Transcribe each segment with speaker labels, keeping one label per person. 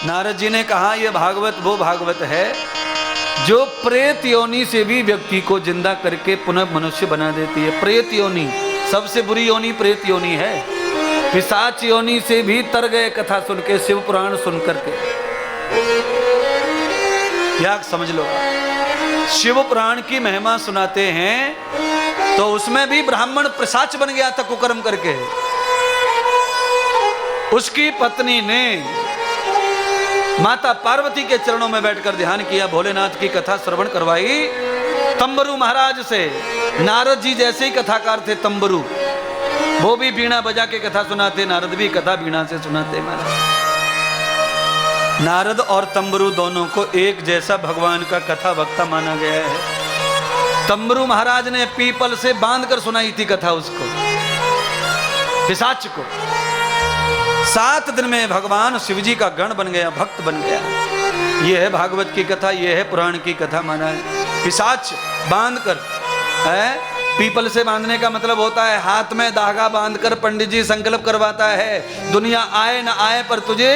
Speaker 1: नारद जी ने कहा ये भागवत वो भागवत है जो प्रेत योनि से भी व्यक्ति को जिंदा करके पुनः मनुष्य बना देती है। प्रेत योनि सबसे बुरी योनि प्रेत योनि है। पिशाच योनि से भी तर गए कथा सुन के, शिव पुराण सुन करके। क्या समझ लो, शिव पुराण की महिमा सुनाते हैं तो उसमें भी ब्राह्मण पिशाच बन गया था कुकर्म करके। उसकी पत्नी ने माता पार्वती के चरणों में बैठकर ध्यान किया, भोलेनाथ की कथा श्रवण करवाई तंबरू महाराज से। नारद जी जैसे ही कथाकार थे तंबरू, वो भी बीणा बजा के कथा सुनाते, नारद भी कथा बीणा से सुनाते। महाराज नारद और तंबरू दोनों को एक जैसा भगवान का कथा वक्ता माना गया है। तंबरू महाराज ने पीपल से बांधकर सुनाई थी कथा उसको, पिशाच को। 7 दिन में भगवान शिव जी का गण बन गया, भक्त बन गया। यह है भागवत की कथा, यह है पुराण की कथा माना है। पिशाच बांधकर है, पीपल से बांधने का मतलब होता है हाथ में धागा बांधकर पंडित जी संकल्प करवाता है, दुनिया आए न आए पर तुझे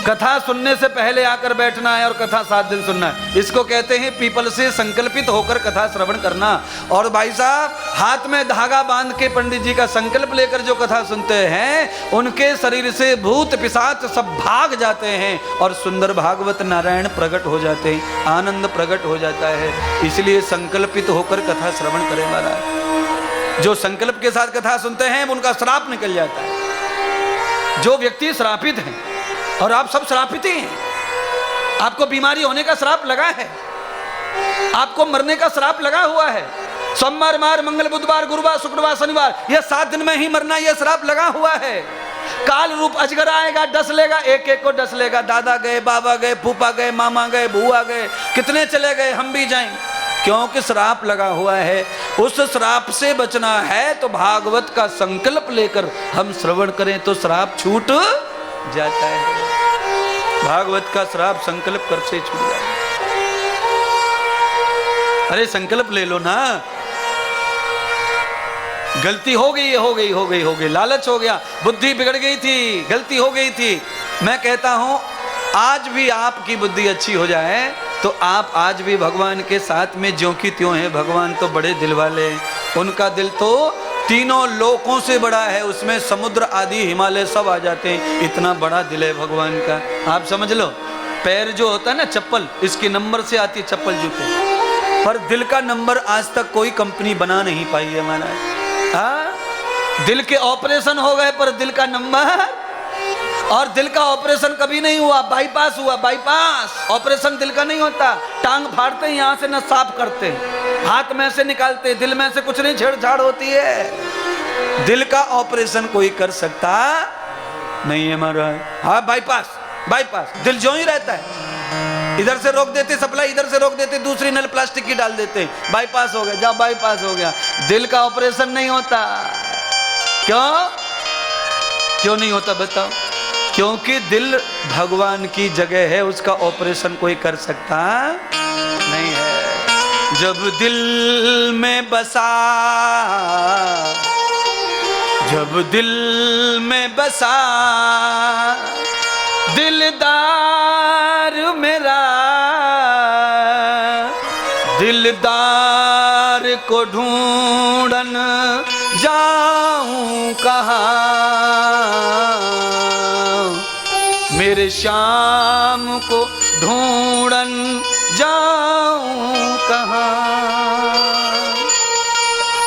Speaker 1: कथा सुनने से पहले आकर बैठना है और कथा 7 दिन सुनना है। इसको कहते हैं पीपल से संकल्पित होकर कथा श्रवण करना। और भाई साहब हाथ में धागा बांध के पंडित जी का संकल्प लेकर जो कथा सुनते हैं उनके शरीर से भूत पिशाच सब भाग जाते हैं और सुंदर भागवत नारायण प्रकट हो जाते हैं, आनंद प्रकट हो जाता है। इसलिए संकल्पित होकर कथा श्रवण करे वाला, जो संकल्प के साथ कथा सुनते हैं उनका श्राप निकल जाता है। जो व्यक्ति श्रापित है, और आप सब श्रापित हैं, आपको बीमारी होने का श्राप लगा है, आपको मरने का श्राप लगा हुआ है। सोमवार मार मंगल बुधवार गुरुवार शुक्रवार शनिवार ये 7 दिन में ही मरना, ये श्राप लगा हुआ है। काल रूप अजगर आएगा, डस लेगा, एक एक को डस लेगा। दादा गए, बाबा गए, फूफा गए, मामा गए, बुआ गए, कितने चले गए, हम भी जाएंगे, क्योंकि श्राप लगा हुआ है। उस श्राप से बचना है तो भागवत का संकल्प लेकर हम श्रवण करें तो श्राप छूट जाता है। भागवत का श्राप संकल्प कर से छूट जाता है। अरे संकल्प ले लो ना, गलती हो गई, हो गई, हो गई, हो गई, लालच हो गया, बुद्धि बिगड़ गई थी, गलती हो गई थी। मैं कहता हूं आज भी आपकी बुद्धि अच्छी हो जाए तो आप आज भी भगवान के साथ में ज्यों की त्यों हैं। भगवान तो बड़े दिल वाले, उनका दिल तो तीनों लोकों से बड़ा है, उसमें समुद्र आदि हिमालय सब आ जाते हैं, इतना बड़ा दिल है भगवान का। आप समझ लो, पैर जो होता है ना चप्पल, इसके नंबर से आती है चप्पल जूते, पर दिल का नंबर आज तक कोई कंपनी बना नहीं पाई है। माना दिल के ऑपरेशन हो गए पर दिल का नंबर, और दिल का ऑपरेशन कभी नहीं हुआ, बाईपास हुआ। बाईपास ऑपरेशन दिल का नहीं होता, टांग फाड़ते हैं यहाँ से न साफ करते, हाथ में से निकालते, दिल में से कुछ नहीं छेड़छाड़ होती है। दिल का ऑपरेशन कोई कर सकता नहीं है महाराज। हाँ बाईपास, बाईपास दिल जो ही रहता है, इधर से रोक देते सप्लाई, इधर से रोक देते, दूसरी नल प्लास्टिक की डाल देते, बाईपास हो गया, जाओ बाईपास हो गया। दिल का ऑपरेशन नहीं होता। क्यों क्यों नहीं होता बताओ? क्योंकि दिल भगवान की जगह है, उसका ऑपरेशन कोई कर सकता नहीं है। जब दिल में बसा, जब दिल में बसा दिलदार मेरा, दिलदार को ढूंढन जाऊं कहाँ, मेरे श्याम को ढूंढन जाऊं कहाँ।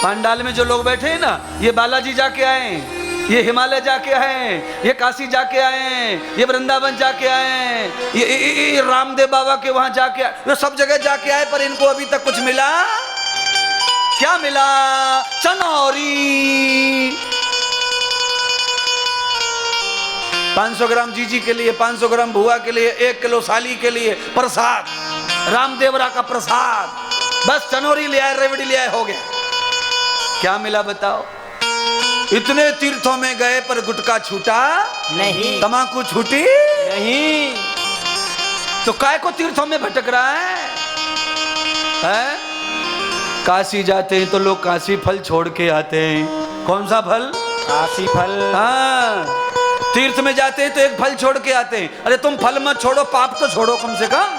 Speaker 1: पंडाल में जो लोग बैठे हैं ना, ये बालाजी जाके आए, ये हिमालय जाके आए, ये काशी जाके आए, ये वृंदावन जाके आए, ये रामदेव बाबा के वहां जाके आए, ये सब जगह जाके आए, पर इनको अभी तक कुछ मिला? क्या मिला? चनौरी। 500 ग्राम जीजी के लिए, 500 ग्राम भुआ के लिए, 1 किलो साली के लिए प्रसाद, रामदेवरा का प्रसाद, बस चनौरी ले आए, रेवड़ी ले आए, हो गया। क्या मिला बताओ? इतने तीर्थों में गए पर गुटखा छूटा नहीं, तमाकू छूटी नहीं, तो काय को तीर्थों में भटक रहा है? काशी जाते हैं तो लोग काशी फल छोड़ के आते हैं। कौन सा फल? काशी फल। हाँ, तीर्थ में जाते हैं तो एक फल छोड़ के आते हैं। अरे तुम फल मत छोड़ो, पाप तो छोड़ो कम से कम।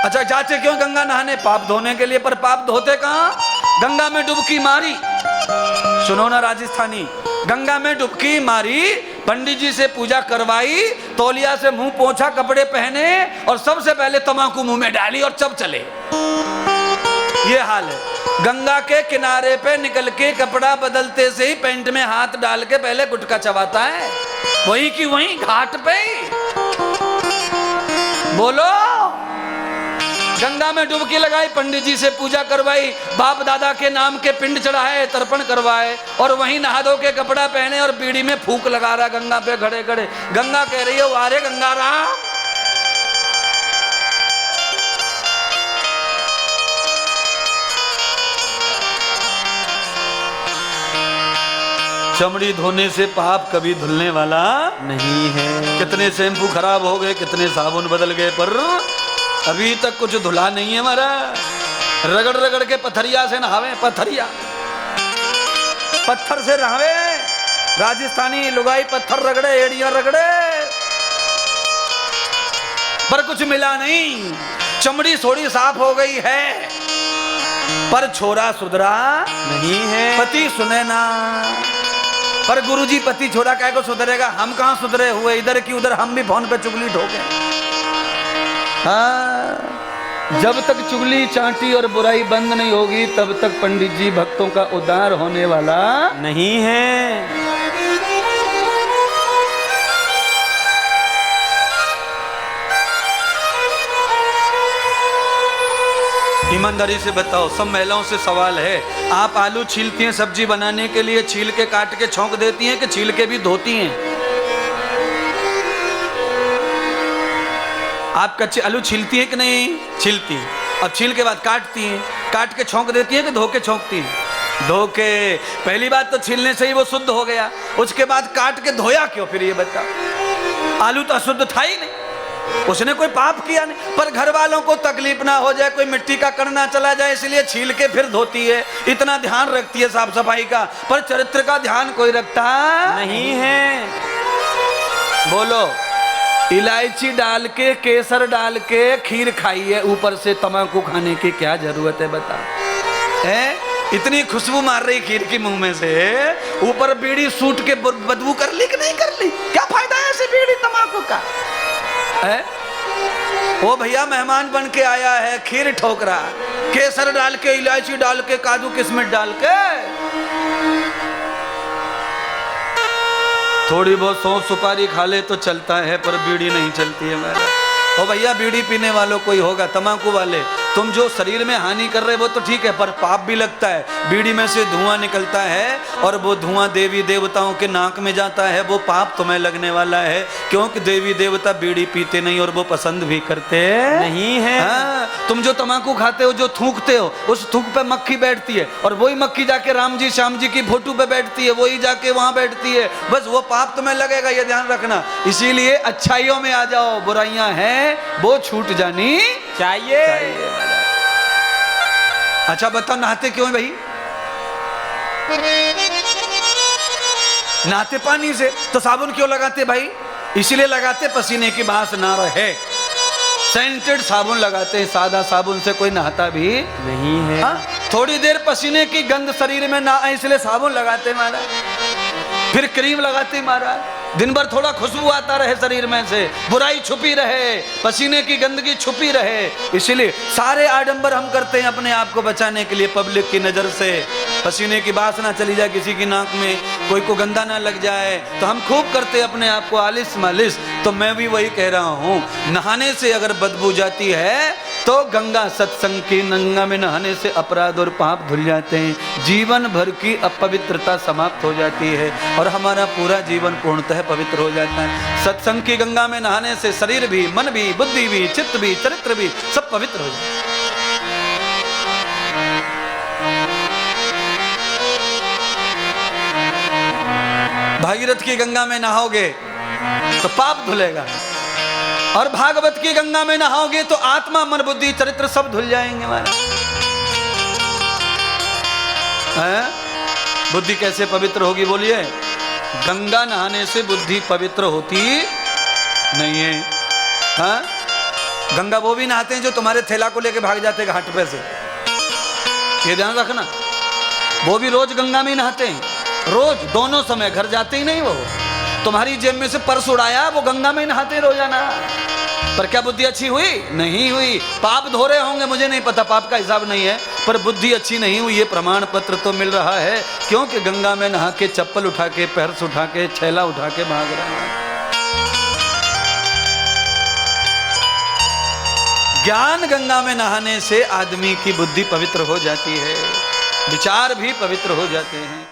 Speaker 1: अच्छा जाते क्यों गंगा नहाने? पाप धोने के लिए। पर पाप धोते कहाँ? गंगा में डुबकी मारी। सुनो ना राजस्थानी, गंगा में डुबकी मारी, पंडित जी से पूजा करवाई, तौलिया से मुंह पोंछा, कपड़े पहने और सबसे पहले तम्बाकू मुंह में डाली और सब चले। ये हाल है। गंगा के किनारे पे निकल के कपड़ा बदलते से ही पैंट में हाथ डाल के पहले गुटखा चबाता है, वही की वही घाट पे। बोलो, गंगा में डुबकी लगाई, पंडित जी से पूजा करवाई, बाप दादा के नाम के पिंड चढ़ाए, तर्पण करवाए और वहीं नहा धो के कपड़ा पहने और बीड़ी में फूंक लगा रहा गंगा पे खड़े खड़े। गंगा कह रही है वारे गंगा राम, चमड़ी धोने से पाप कभी धुलने वाला नहीं है। कितने शैम्पू खराब हो गए, कितने साबुन बदल गए, पर अभी तक कुछ धुला नहीं है हमारा। रगड़ रगड़ के पत्थरिया से नहावे, पत्थरिया, पत्थर से नहावे। राजस्थानी लुगाई पत्थर रगड़े, एड़ियां रगड़े, पर कुछ मिला नहीं। चमड़ी थोड़ी साफ हो गई है, पर छोरा सुधरा नहीं है। पति सुने ना, पर गुरुजी पति छोरा क्या को सुधरेगा? हम कहाँ सुधरे हुए, इधर की उधर हम भी फोन पे चुगली ठोके। हाँ, जब तक चुगली चांटी और बुराई बंद नहीं होगी तब तक पंडित जी भक्तों का उद्धार होने वाला नहीं है। ईमानदारी से बताओ, सब महिलाओं से सवाल है, आप आलू छीलती हैं सब्जी बनाने के लिए, छील के काट के छौंक देती हैं कि छील के भी धोती हैं? आप कच्चे आलू छीलती हैं कि नहीं? छीलती हैं। अब छील के बाद काटती हैं, काट के छौंक देती हैं कि धो के छौंकती हैं? धो के। पहली बात तो छीलने से ही वो शुद्ध हो गया, उसके बाद काट के धोया क्यों फिर ये बताओ? आलू तो अशुद्ध था ही नहीं, उसने कोई पाप किया नहीं। पर घर वालों को तकलीफ ना हो जाए, कोई मिट्टी का कण ना चला जाए, इसलिए छील के फिर धोती है, इतना ध्यान रखती है साफ सफाई का। पर चरित्र का ध्यान कोई रखता नहीं है। बोलो, इलायची डाल के, केसर डाल के खीर खाइए, ऊपर से तम्बाकू खाने की क्या जरूरत है बता? इतनी खुशबू मार रही खीर की मुंह में से, ऊपर बीड़ी सूट के बदबू कर ली कि नहीं कर ली? क्या फायदा है ऐसे बीड़ी तम्बाकू का? है वो भैया मेहमान बन के आया है, खीर ठोक रहा, केसर डाल के, इलायची डाल के, काजू किशमिश डाल के। थोड़ी बहुत सौंफ सुपारी खा ले तो चलता है, पर बीड़ी नहीं चलती है मेरा। ओ भैया, बीड़ी पीने वालों कोई होगा, तम्बाकू वाले, तुम जो शरीर में हानि कर रहे हो वो तो ठीक है, पर पाप भी लगता है। बीड़ी में से धुआं निकलता है और वो धुआं देवी देवताओं के नाक में जाता है, वो पाप तुम्हें लगने वाला है, क्योंकि देवी देवता बीड़ी पीते नहीं और वो पसंद भी करते नहीं है। हाँ, तुम जो तम्बाकू खाते हो, जो थूकते हो, उस थूक पे मक्खी बैठती है और वही मक्खी जाके राम जी श्याम जी की फोटो पे बैठती है, वही जाके वहां बैठती है, बस वो पाप तुम्हें लगेगा, ये ध्यान रखना। इसीलिए अच्छाइयों में आ जाओ, बुराइयां हैं वो छूट जानी चाहिए। अच्छा बताओ, नहाते क्यों भाई? नहाते पानी से, तो साबुन क्यों लगाते भाई? इसलिए लगाते पसीने की बास ना रहे, सेंटेड साबुन लगाते हैं, सादा साबुन से कोई नहाता भी नहीं है। हा? थोड़ी देर पसीने की गंध शरीर में ना आए इसलिए साबुन लगाते महाराज, फिर क्रीम लगाते महाराज, दिन भर थोड़ा खुशबू आता रहे शरीर में से, बुराई छुपी रहे, पसीने की गंदगी छुपी रहे। इसलिए सारे आडंबर हम करते हैं अपने आप को बचाने के लिए, पब्लिक की नजर से, पसीने की बास ना चली जाए किसी की नाक में, कोई को गंदा ना लग जाए, तो हम खूब करते हैं अपने आप को आलिस मालिस। तो मैं भी वही कह रहा हूँ, नहाने से अगर बदबू जाती है तो गंगा सत्संग की, गंगा में नहाने से अपराध और पाप धुल जाते हैं, जीवन भर की अपवित्रता समाप्त हो जाती है और हमारा पूरा जीवन पूर्णतः पवित्र हो जाता है। सत्संग की गंगा में नहाने से शरीर भी, मन भी, बुद्धि भी, चित्त भी, चरित्र भी सब पवित्र हो जाता है। भागीरथ की गंगा में नहाओगे तो पाप धुलेगा, और भागवत की गंगा में नहाओगे तो आत्मा, मन, बुद्धि, चरित्र सब धुल जाएंगे हमारे। बुद्धि कैसे पवित्र होगी बोलिए? गंगा नहाने से बुद्धि पवित्र होती नहीं है। हाँ, गंगा वो भी नहाते हैं जो तुम्हारे थैला को लेके भाग जाते हैं घाट पे से, ये ध्यान रखना। वो भी रोज गंगा में ही नहाते हैं, रोज, दोनों समय, घर जाते ही नहीं। वो तुम्हारी जेब में से पर्स उड़ाया, वो गंगा में ही नहाते रोजाना। पर क्या बुद्धि अच्छी हुई? नहीं हुई। पाप धो रहे होंगे, मुझे नहीं पता, पाप का हिसाब नहीं है, पर बुद्धि अच्छी नहीं हुई। ये प्रमाण पत्र तो मिल रहा है, क्योंकि गंगा में नहा के, चप्पल उठा के, पर्स उठा के, छैला उठा के भाग रहा है। ज्ञान गंगा में नहाने से आदमी की बुद्धि पवित्र हो जाती है, विचार भी पवित्र हो जाते हैं।